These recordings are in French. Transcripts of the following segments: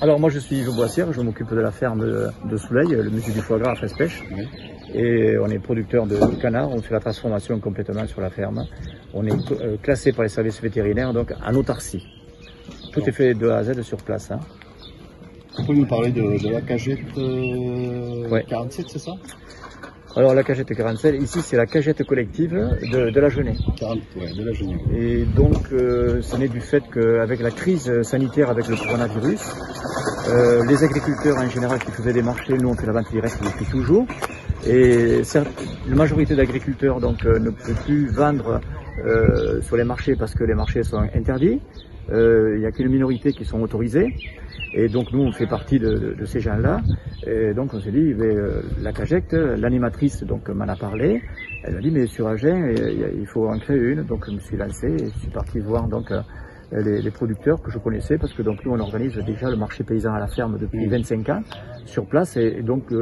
Alors moi je suis Yves Boissière, je m'occupe de la ferme de Soleil, le musée du foie gras à Fraise-Pêche. Oui. Et on est producteur de canards, on fait la transformation complètement sur la ferme. On est classé par les services vétérinaires, donc en autarcie. Tout est fait de A à Z sur place. Hein. Vous pouvez nous parler de la cagette Ouais. 47, c'est ça? Alors la cagette 47, ici c'est la cagette collective de la Genée. 40, ouais, de la Genée. Et donc ça naît du fait qu'avec la crise sanitaire, avec le coronavirus, les agriculteurs en général qui faisaient des marchés, nous on fait la vente directe depuis toujours. Et la majorité d'agriculteurs donc ne peut plus vendre sur les marchés parce que les marchés sont interdits. Il n'y a qu'une minorité qui sont autorisés. Et donc nous on fait partie de ces gens-là. Et donc on s'est dit, la cagette, l'animatrice donc m'en a parlé. Elle a dit mais sur Agen il faut en créer une. Donc je me suis lancé et je suis parti voir donc les producteurs que je connaissais parce que donc nous on organise déjà le marché paysan à la ferme depuis 25 ans sur place et donc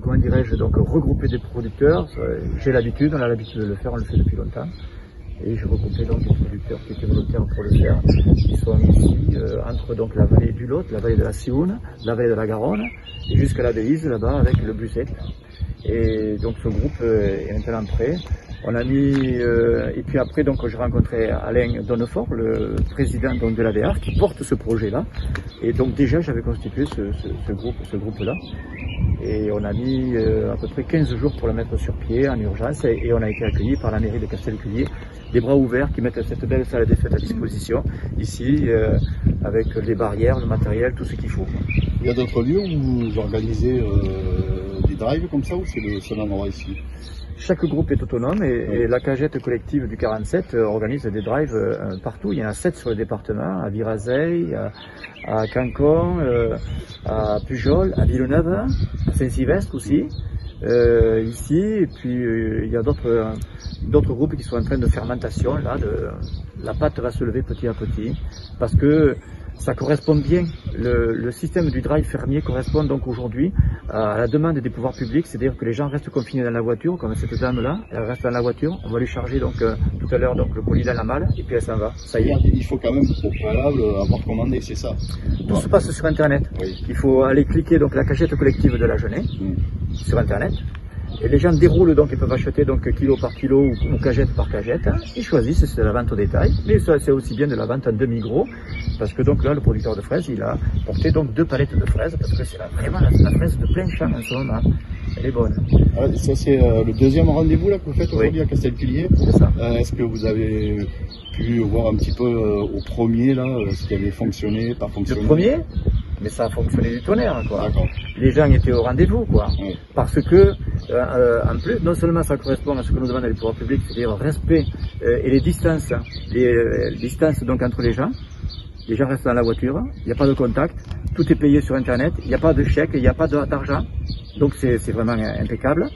comment dirais-je, donc regrouper des producteurs, j'ai l'habitude, on a l'habitude de le faire, on le fait depuis longtemps. Et je regroupais donc des producteurs qui étaient volontaires pour le faire, qui sont ici entre donc la vallée du Lot, la vallée de la Sioune, la vallée de la Garonne, et jusqu'à la Bélise là-bas avec le Busset. Et donc ce groupe est maintenant prêt. On a mis et puis après donc j'ai rencontré Alain Donnefort, le président donc de l'ADR, qui porte ce projet-là. Et donc déjà j'avais constitué ce groupe-là. Et on a mis à peu près 15 jours pour le mettre sur pied en urgence et on a été accueillis par la mairie de Castelculier, des bras ouverts qui mettent cette belle salle des fêtes à disposition ici avec les barrières, le matériel, tout ce qu'il faut. Il y a d'autres lieux où vous organisez des drives comme ça ou c'est le seul endroit ici? Chaque groupe est autonome et la cagette collective du 47 organise des drives partout. Il y en a 7 sur le département, à Virazeille, à Cancon, à Pujol, à Villeneuve, à Saint-Sylvestre aussi, ici. Et puis il y a d'autres groupes qui sont en train de fermentation. Là, la pâte va se lever petit à petit parce que ça correspond bien, le système du drive fermier correspond donc aujourd'hui à la demande des pouvoirs publics, c'est-à-dire que les gens restent confinés dans la voiture, comme cette dame-là, elle reste dans la voiture, on va lui charger donc tout à l'heure donc le colis dans la malle et puis elle s'en va, ça y est. Il faut quand même au préalable avoir commandé, c'est ça? Tout se passe sur internet, oui. Il faut aller cliquer donc la cagette collective de la Genée sur internet. Et les gens déroulent donc, ils peuvent acheter donc kilo par kilo ou cagette par cagette. Ils choisissent, c'est de la vente au détail, mais c'est aussi bien de la vente en demi-gros, parce que donc là, le producteur de fraises, il a porté donc 2 palettes de fraises, parce que c'est vraiment la fraise de plein champ en ce moment. Elle est bonne. Ah, ça c'est le deuxième rendez-vous là que vous faites aujourd'hui à Castelculier. C'est ça. Est-ce que vous avez pu voir un petit peu au premier là, ce qui avait fonctionné, pas fonctionné? Le premier, mais ça a fonctionné du tonnerre, quoi. Les gens étaient au rendez-vous, quoi. Oui. Parce que, en plus, non seulement ça correspond à ce que nous demandent les pouvoirs publics, c'est-à-dire respect et les distances donc entre les gens restent dans la voiture, il n'y a pas de contact, tout est payé sur Internet, il n'y a pas de chèque, il n'y a pas d'argent, donc c'est vraiment impeccable.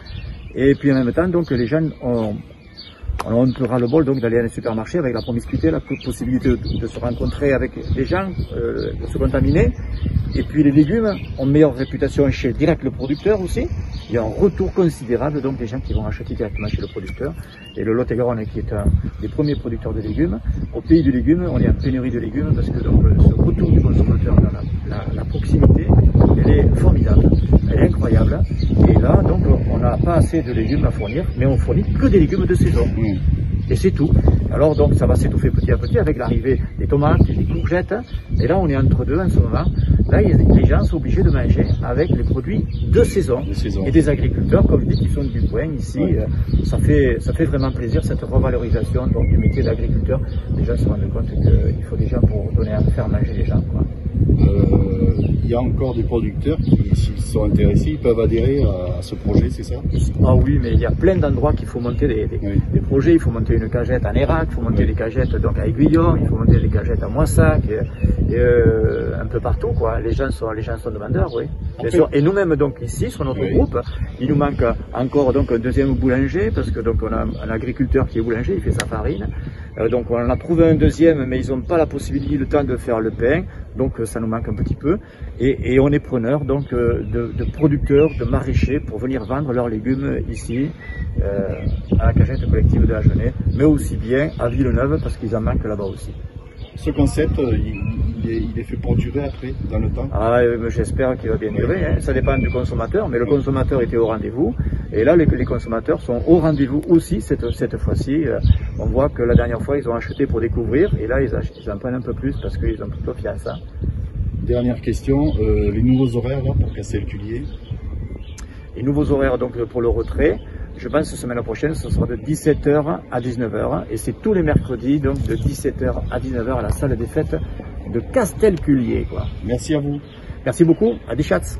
Et puis en même temps, donc les gens ont un peu ras-le-bol donc d'aller à un supermarché avec la promiscuité, la possibilité de se rencontrer avec des gens, de se contaminer. Et puis les légumes ont meilleure réputation chez direct le producteur aussi. Il y a un retour considérable donc des gens qui vont acheter directement chez le producteur. Et le Lot-et-Garonne qui est un des premiers producteurs de légumes. Au pays du légume, on est en pénurie de légumes parce que donc ce retour du consommateur dans la proximité, elle est formidable, elle est incroyable. Et là donc on n'a pas assez de légumes à fournir, mais on fournit que des légumes de saison. Et c'est tout. Alors donc ça va s'étouffer petit à petit avec l'arrivée des tomates, des courgettes. Et là on est entre deux en ce moment. Là les gens sont obligés de manger avec les produits de saison. Et des agriculteurs comme je dis qui sont du coin ici. Ça fait vraiment plaisir cette revalorisation donc, du métier d'agriculteur. Les gens se rendent compte qu'il faut des gens pour donner à faire manger les gens, quoi. Il y a encore des producteurs qui, s'ils sont intéressés, ils peuvent adhérer à ce projet, c'est ça? Ah oui, mais il y a plein d'endroits qu'il faut monter des projets. Il faut monter une cagette à Nérac, il faut monter des cagettes donc à Aiguillon, il faut monter des cagettes à Moissac, un peu partout, quoi. Les gens sont demandeurs, oui. Bien sûr. Et nous-mêmes donc ici sur notre groupe, il nous manque encore donc un deuxième boulanger parce que donc on a un agriculteur qui est boulanger, il fait sa farine. Donc on en a trouvé un deuxième, mais ils n'ont pas la possibilité, le temps de faire le pain, donc ça nous manque un petit peu. Et on est preneur donc de producteurs, de maraîchers pour venir vendre leurs légumes ici à la cagette collective de la Genée, mais aussi bien à Villeneuve parce qu'ils en manquent là-bas aussi. ce concept, il est fait pour durer après, dans le temps? Ah, j'espère qu'il va bien durer, hein. Ça dépend du consommateur, mais le consommateur était au rendez-vous. Et là, les consommateurs sont au rendez-vous aussi cette fois-ci. On voit que la dernière fois, ils ont acheté pour découvrir, et là, ils en prennent un peu plus parce qu'ils ont plutôt confiance. Dernière question, les nouveaux horaires là, pour casser le culier? Les nouveaux horaires donc pour le retrait, je pense que semaine prochaine, ce sera de 17h à 19h. Et c'est tous les mercredis, donc de 17h à 19h à la salle des fêtes de Castelculier, quoi. Merci à vous. Merci beaucoup, à des chats.